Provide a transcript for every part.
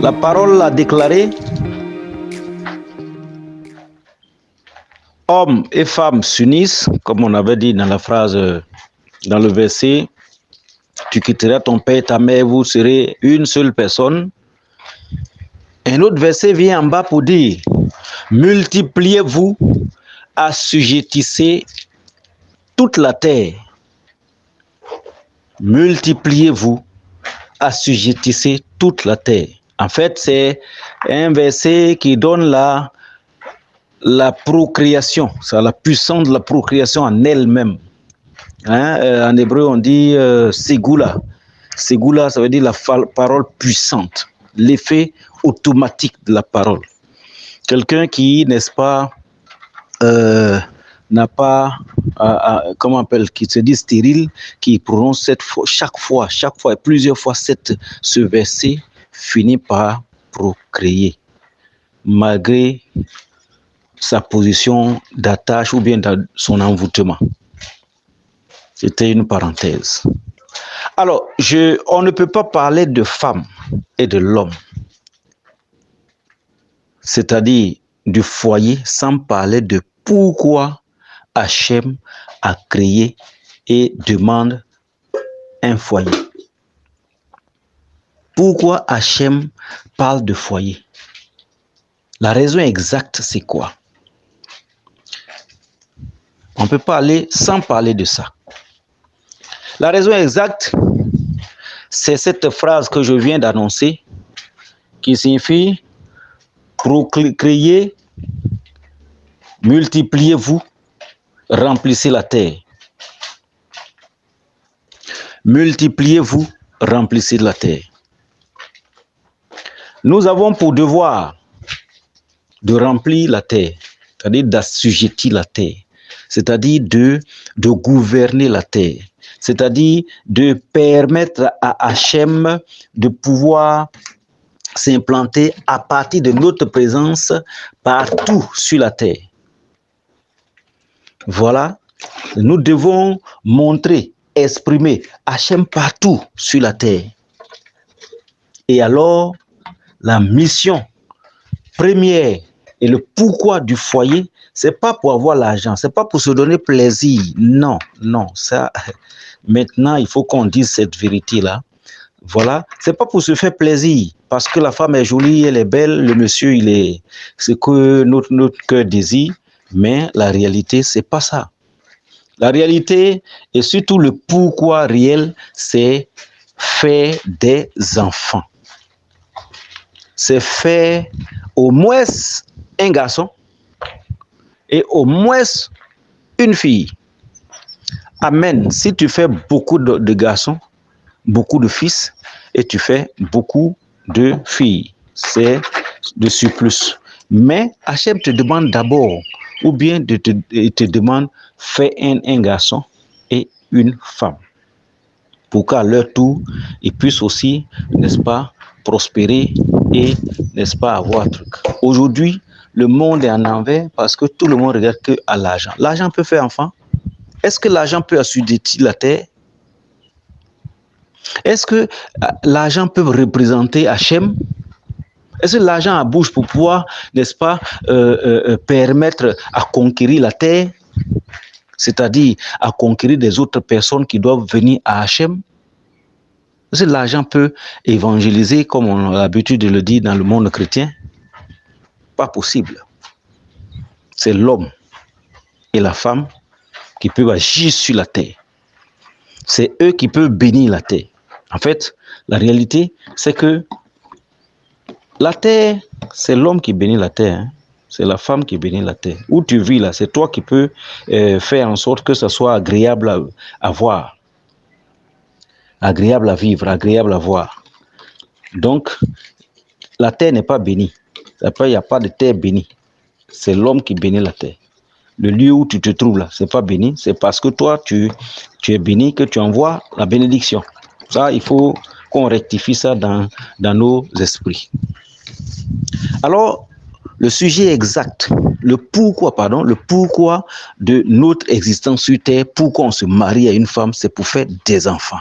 La parole a déclaré: hommes et femmes s'unissent, comme on avait dit dans la phrase, dans le verset, tu quitteras ton père et ta mère, vous serez une seule personne. Un autre verset vient en bas pour dire: multipliez-vous, assujettissez toute la terre. Multipliez-vous, assujettissez toute la terre. En fait, c'est un verset qui donne la procréation, c'est la puissance de la procréation en elle-même. En hébreu, on dit Segula. Segula, ça veut dire la parole puissante, l'effet automatique de la parole. Quelqu'un qui, n'est-ce pas, n'a pas, comment on appelle, qui se dit stérile, qui prononce chaque fois, plusieurs fois ce verset, finit par procréer, malgré sa position d'attache ou bien son envoûtement. C'était une parenthèse. Alors, on ne peut pas parler de femme et de l'homme, c'est-à-dire du foyer, sans parler de pourquoi Hachem a créé et demande un foyer. Pourquoi Hachem parle de foyer? La raison exacte, c'est quoi? On ne peut pas aller sans parler de ça. La raison exacte, c'est cette phrase que je viens d'annoncer, qui signifie procréer, multipliez-vous, remplissez la terre. Multipliez-vous, remplissez la terre. Nous avons pour devoir de remplir la terre, c'est-à-dire d'assujettir la terre, c'est-à-dire de gouverner la terre, c'est-à-dire de permettre à Hachem de pouvoir s'implanter à partir de notre présence partout sur la terre. Voilà, nous devons montrer, exprimer Hachem partout sur la terre. Et alors, la mission première et le pourquoi du foyer, c'est pas pour avoir l'argent, c'est pas pour se donner plaisir. Non, ça, maintenant, il faut qu'on dise cette vérité-là. Voilà, c'est pas pour se faire plaisir, parce que la femme est jolie, elle est belle, le monsieur, il est ce que notre cœur désire, mais la réalité, c'est pas ça. La réalité, et surtout le pourquoi réel, c'est faire des enfants. C'est faire au moins un garçon et au moins une fille. Amen. Si tu fais beaucoup de garçons, beaucoup de fils, et tu fais beaucoup de filles, c'est de surplus. Mais Hachem te demande d'abord, ou bien il te demande, fais un garçon et une femme, pour qu'à leur tour, ils puissent aussi, n'est-ce pas, prospérer et, n'est-ce pas, avoir un truc. Aujourd'hui, le monde est en envers parce que tout le monde regarde que à l'argent. L'argent peut faire enfant. Est-ce que l'argent peut assujettir la terre? Est-ce que l'argent peut représenter Hachem? Est-ce que l'argent a bouche pour pouvoir, n'est-ce pas, permettre à conquérir la terre? C'est-à-dire à conquérir des autres personnes qui doivent venir à Hachem? Est-ce que l'argent peut évangéliser, comme on a l'habitude de le dire dans le monde chrétien? Pas possible. C'est l'homme et la femme qui peuvent agir sur la terre. C'est eux qui peuvent bénir la terre. En fait, la réalité, c'est que la terre, c'est l'homme qui bénit la terre. Hein. C'est la femme qui bénit la terre. Où tu vis là, c'est toi qui peux faire en sorte que ça soit agréable à voir, agréable à vivre, agréable à voir. Donc, la terre n'est pas bénie. Après, il n'y a pas de terre bénie. C'est l'homme qui bénit la terre. Le lieu où tu te trouves là, c'est pas béni. C'est parce que toi, tu es béni que tu envoies la bénédiction. Ça, il faut qu'on rectifie ça dans nos esprits. Alors, le sujet exact, le pourquoi de notre existence sur terre, pourquoi on se marie à une femme, c'est pour faire des enfants.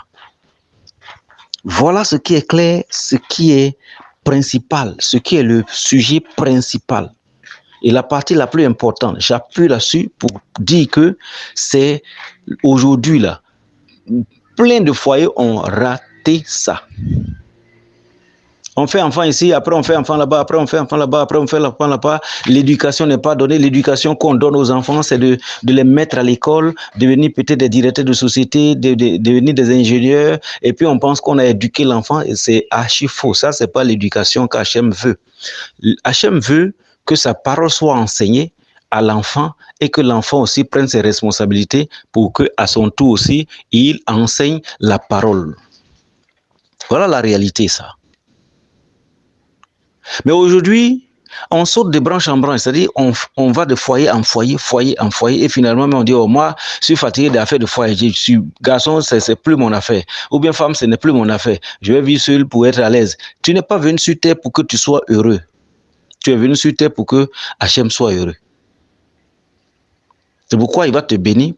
Voilà ce qui est clair, ce qui est principal, ce qui est le sujet principal. Et la partie la plus importante, j'appuie là-dessus pour dire que c'est aujourd'hui là, plein de foyers ont raté ça. On fait enfant ici, après on fait enfant là-bas, après on fait enfant là-bas, après on fait enfant là-bas. L'éducation n'est pas donnée. L'éducation qu'on donne aux enfants, c'est de les mettre à l'école, devenir peut-être des directeurs de société, devenir des ingénieurs. Et puis on pense qu'on a éduqué l'enfant et c'est archi faux. Ça, c'est pas l'éducation qu'Hachem veut. Hachem veut que sa parole soit enseignée à l'enfant et que l'enfant aussi prenne ses responsabilités pour que, à son tour aussi, il enseigne la parole. Voilà la réalité, ça. Mais aujourd'hui, on saute de branche en branche, c'est-à-dire on va de foyer en foyer, foyer en foyer, et finalement on dit, oh, moi, je suis fatigué d'affaires de foyer, je suis garçon, c'est plus mon affaire, ou bien femme, ce n'est plus mon affaire, je vais vivre seul pour être à l'aise. Tu n'es pas venu sur terre pour que tu sois heureux, tu es venu sur terre pour que Hachem soit heureux. C'est pourquoi il va te bénir